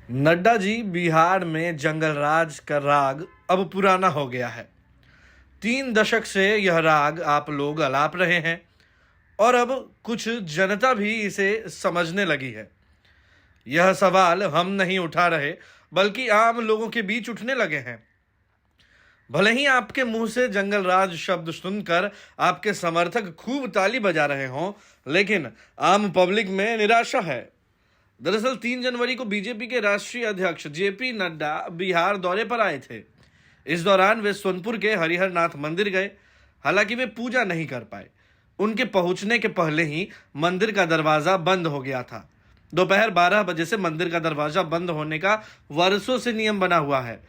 नड्डा जी, बिहार में जंगल राज का राग अब पुराना हो गया है। 3 दशक से यह राग आप लोग अलाप रहे हैं और अब कुछ जनता भी इसे समझने लगी है। यह सवाल हम नहीं उठा रहे, बल्कि आम लोगों के बीच उठने लगे हैं। भले ही आपके मुंह से जंगल राज शब्द सुनकर आपके समर्थक खूब ताली बजा रहे हों, लेकिन आम पब्लिक में निराशा है। दरअसल 3 जनवरी को बीजेपी के राष्ट्रीय अध्यक्ष जेपी नड्डा बिहार दौरे पर आए थे। इस दौरान वे सोनपुर के हरिहर नाथ मंदिर गए। हालांकि वे पूजा नहीं कर पाए। उनके पहुंचने के पहले ही मंदिर का दरवाजा बंद हो गया था। दोपहर 12 बजे से मंदिर का दरवाजा बंद होने का वर्षों से नियम बना हुआ है।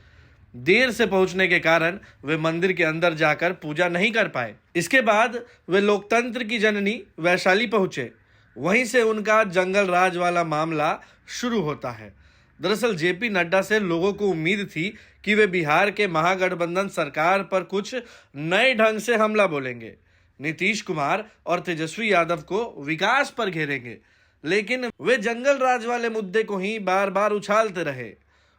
देर से पहुंचने के कारण वे मंदिर के अंदर जाकर पूजा नहीं कर पाए। इसके बाद वे लोकतंत्र की जननी वैशाली पहुंचे। वहीं से उनका जंगल राज वाला मामला शुरू होता है। दरअसल जेपी नड्डा से लोगों को उम्मीद थी कि वे बिहार के महागठबंधन सरकार पर कुछ नए ढंग से हमला बोलेंगे, नीतीश कुमार और तेजस्वी यादव को विकास पर घेरेंगे। लेकिन वे जंगल राज वाले मुद्दे को ही बार बार उछालते रहे।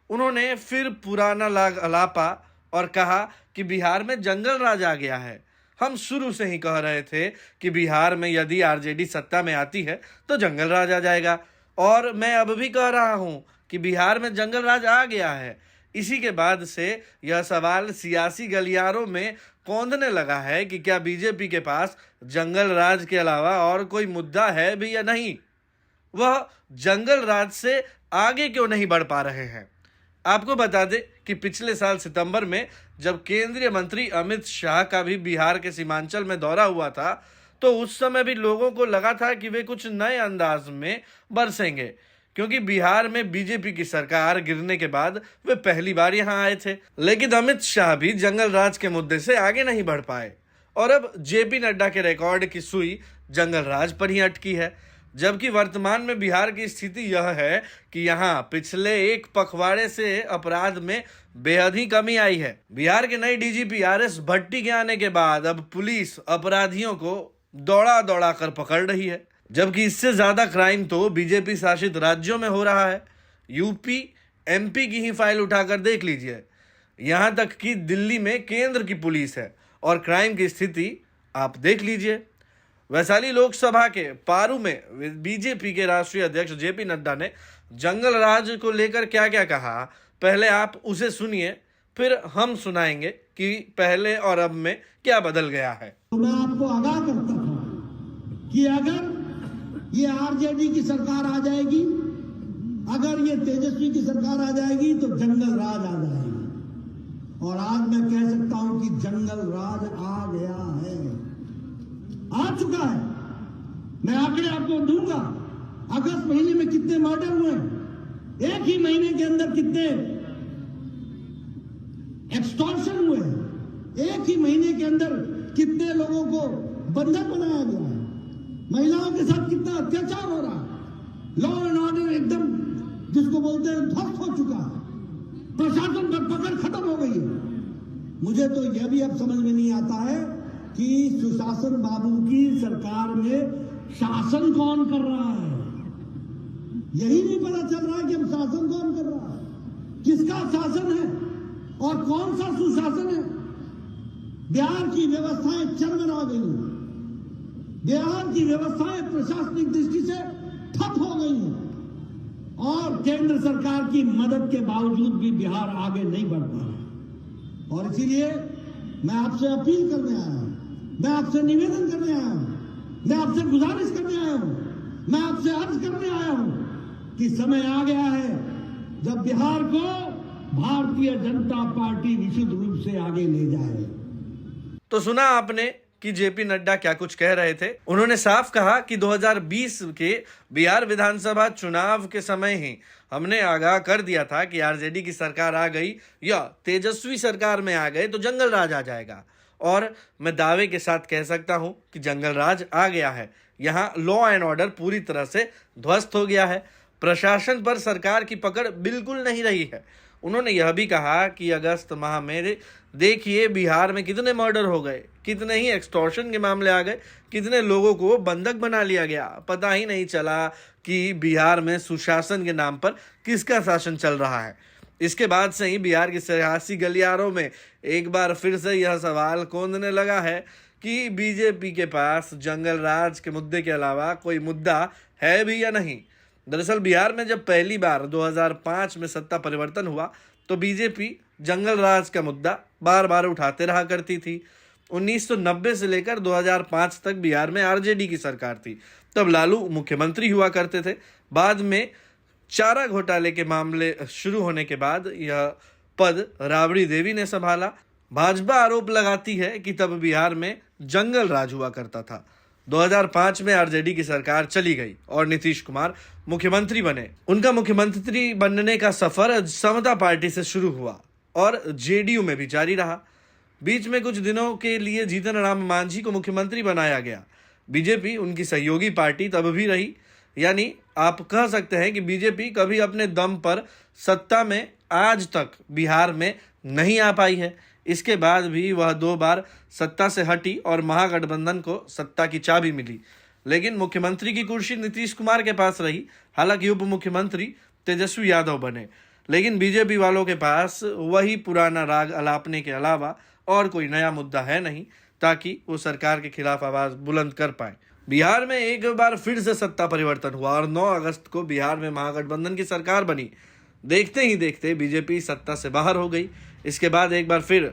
उन्होंने फिर पुराना लाग अलापा और कहा कि बिहार में जंगल राज आ गया है। हम शुरू से ही कह रहे थे कि बिहार में यदि आरजेडी सत्ता में आती है तो जंगल राज आ जाएगा, और मैं अब भी कह रहा हूं कि बिहार में जंगल राज आ गया है। इसी के बाद से यह सवाल सियासी गलियारों में कौंधने लगा है कि क्या बीजेपी के पास जंगल राज के अलावा और कोई मुद्दा है भी या नहीं। वह जंगल राज से आगे क्यों नहीं बढ़ पा रहे हैं। आपको बता दें कि पिछले साल सितंबर में जब केंद्रीय मंत्री अमित शाह का भी बिहार के सीमांचल में दौरा हुआ था, तो उस समय भी लोगों को लगा था कि वे कुछ नए अंदाज में बरसेंगे, क्योंकि बिहार में बीजेपी की सरकार गिरने के बाद वे पहली बार यहां आए थे। लेकिन अमित शाह भी जंगल राज के मुद्दे से आगे नहीं बढ़ पाए और अब जेपी नड्डा के रिकॉर्ड की सुई जंगल राज पर ही अटकी है। जबकि वर्तमान में बिहार की स्थिति यह है कि यहाँ पिछले एक पखवाड़े से अपराध में बेहद ही कमी आई है। बिहार के नए डीजीपी आरएस भट्टी के आने के बाद अब पुलिस अपराधियों को दौड़ा दौड़ा कर पकड़ रही है, जबकि इससे ज्यादा क्राइम तो बीजेपी शासित राज्यों में हो रहा है। यूपी एमपी की ही फाइल उठाकर देख लीजिए। यहाँ तक कि दिल्ली में केंद्र की पुलिस है और क्राइम की स्थिति आप देख लीजिए। वैशाली लोकसभा के पारू में बीजेपी के राष्ट्रीय अध्यक्ष जेपी नड्डा ने जंगल राज को लेकर क्या क्या कहा, पहले आप उसे सुनिए, फिर हम सुनाएंगे कि पहले और अब में क्या बदल गया है। तो मैं आपको आगाह करता था कि अगर ये आरजेडी की सरकार आ जाएगी, अगर ये तेजस्वी की सरकार आ जाएगी तो जंगल राज आ जाएगी। और आज मैं कह सकता हूं कि जंगल राज आ गया है, आ चुका है। मैं आंकड़े आपको दूंगा। अगस्त महीने में कितने मर्डर हुए, एक ही महीने के अंदर कितने एक्सटॉर्शन हुए, एक ही महीने के अंदर कितने लोगों को बंधक बनाया गया है, महिलाओं के साथ कितना अत्याचार हो रहा है, लॉ एंड ऑर्डर एकदम जिसको बोलते हैं ध्वस्त हो चुका है, प्रशासन पर पकड़ खत्म हो गई है। मुझे तो यह भी अब समझ में नहीं आता है कि सुशासन बाबू की सरकार में शासन कौन कर रहा है। यही नहीं पता चल रहा है कि अब शासन कौन कर रहा है, किसका शासन है और कौन सा सुशासन है। बिहार की व्यवस्थाएं चरमरा गई, बिहार की व्यवस्थाएं प्रशासनिक दृष्टि से ठप हो गई हैं और केंद्र सरकार की मदद के बावजूद भी बिहार आगे नहीं बढ़ पा रहा। और इसीलिए मैं आपसे अपील करने आया हूं, मैं आपसे निवेदन करने आया हूं, मैं आपसे गुजारिश करने आया हूं, मैं आपसे अर्ज करने आया हूं कि समय आ गया है जब बिहार को भारतीय जनता पार्टी निश्चित रूप से आगे ले जाए। तो सुना आपने कि जेपी नड्डा क्या कुछ कह रहे थे। उन्होंने साफ कहा कि 2020 के बिहार विधानसभा चुनाव के समय ही हमने आगाह कर दिया था कि आरजेडी की सरकार आ गई या तेजस्वी सरकार में आ गए तो जंगल राज आ जाएगा। और मैं दावे के साथ कह सकता हूं कि जंगल राज आ गया है। यहाँ लॉ एंड ऑर्डर पूरी तरह से ध्वस्त हो गया है। प्रशासन पर सरकार की पकड़ बिल्कुल नहीं रही है। उन्होंने यह भी कहा कि अगस्त माह में देखिए बिहार में कितने मर्डर हो गए, कितने ही एक्सटॉर्शन के मामले आ गए, कितने लोगों को बंधक बना लिया गया, पता ही नहीं चला कि बिहार में सुशासन के नाम पर किसका शासन चल रहा है। इसके बाद से ही बिहार की सियासी गलियारों में एक बार फिर से यह सवाल कौंधने लगा है कि बीजेपी के पास जंगल राज के मुद्दे के अलावा कोई मुद्दा है भी या नहीं। दरअसल बिहार में जब पहली बार 2005 में सत्ता परिवर्तन हुआ तो बीजेपी जंगल राज का मुद्दा बार बार उठाते रहा करती थी। 1990 से लेकर 2005 तक बिहार में आरजेडी की सरकार थी, तब लालू मुख्यमंत्री हुआ करते थे। बाद में चारा घोटाले के मामले शुरू होने के बाद यह पद राबड़ी देवी ने संभाला। भाजपा आरोप लगाती है कि तब बिहार में जंगल राज हुआ करता था। 2005 में आरजेडी की सरकार चली गई और नीतीश कुमार मुख्यमंत्री बने। उनका मुख्यमंत्री बनने का सफर समता पार्टी से शुरू हुआ और जेडीयू में भी जारी रहा। बीच में कुछ दिनों के लिए जीतन राम मांझी को मुख्यमंत्री बनाया गया। बीजेपी उनकी सहयोगी पार्टी तब भी रही, यानी आप कह सकते हैं कि बीजेपी कभी अपने दम पर सत्ता में आज तक बिहार में नहीं आ पाई है। इसके बाद भी वह 2 बार सत्ता से हटी और महागठबंधन को सत्ता की चाबी मिली, लेकिन मुख्यमंत्री की कुर्सी नीतीश कुमार के पास रही। हालांकि उप मुख्यमंत्री तेजस्वी यादव बने, लेकिन बीजेपी वालों के पास वही पुराना राग अलापने के अलावा और कोई नया मुद्दा है नहीं ताकि वो सरकार के खिलाफ आवाज बुलंद कर पाए। बिहार में एक बार फिर से सत्ता परिवर्तन हुआ और 9 अगस्त को बिहार में महागठबंधन की सरकार बनी। देखते ही देखते बीजेपी सत्ता से बाहर हो गई। इसके बाद एक बार फिर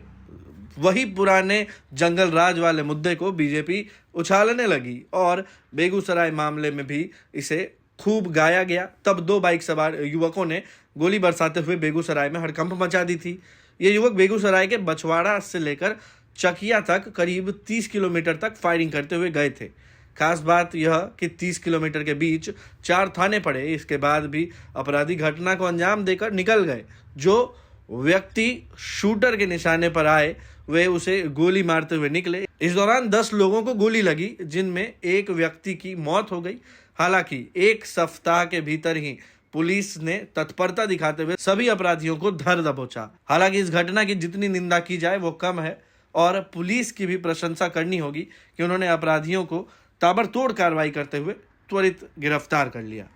वही पुराने जंगल राज वाले मुद्दे को बीजेपी उछालने लगी और बेगूसराय मामले में भी इसे खूब गाया गया। तब 2 बाइक सवार युवकों ने गोली बरसाते हुए बेगूसराय में हड़कंप मचा दी थी। ये युवक बेगूसराय के बछवाड़ा से लेकर चकिया तक करीब 30 किलोमीटर तक फायरिंग करते हुए गए थे। खास बात यह कि 30 किलोमीटर के बीच 4 थाने पड़े। इसके बाद भी अपराधी घटना को अंजाम देकर निकल गए। जो व्यक्ति शूटर के निशाने पर आए वे उसे गोली मारते हुए निकले। इस दौरान 10 लोगों को गोली लगी, जिनमें एक व्यक्ति की मौत हो गई। हालांकि 1 सप्ताह के भीतर ही पुलिस ने तत्परता दिखाते हुए सभी अपराधियों को धर दबोचा। हालांकि इस घटना की जितनी निंदा की जाए वो कम है और पुलिस की भी प्रशंसा करनी होगी कि उन्होंने अपराधियों को ताबड़तोड़ कार्रवाई करते हुए त्वरित गिरफ्तार कर लिया।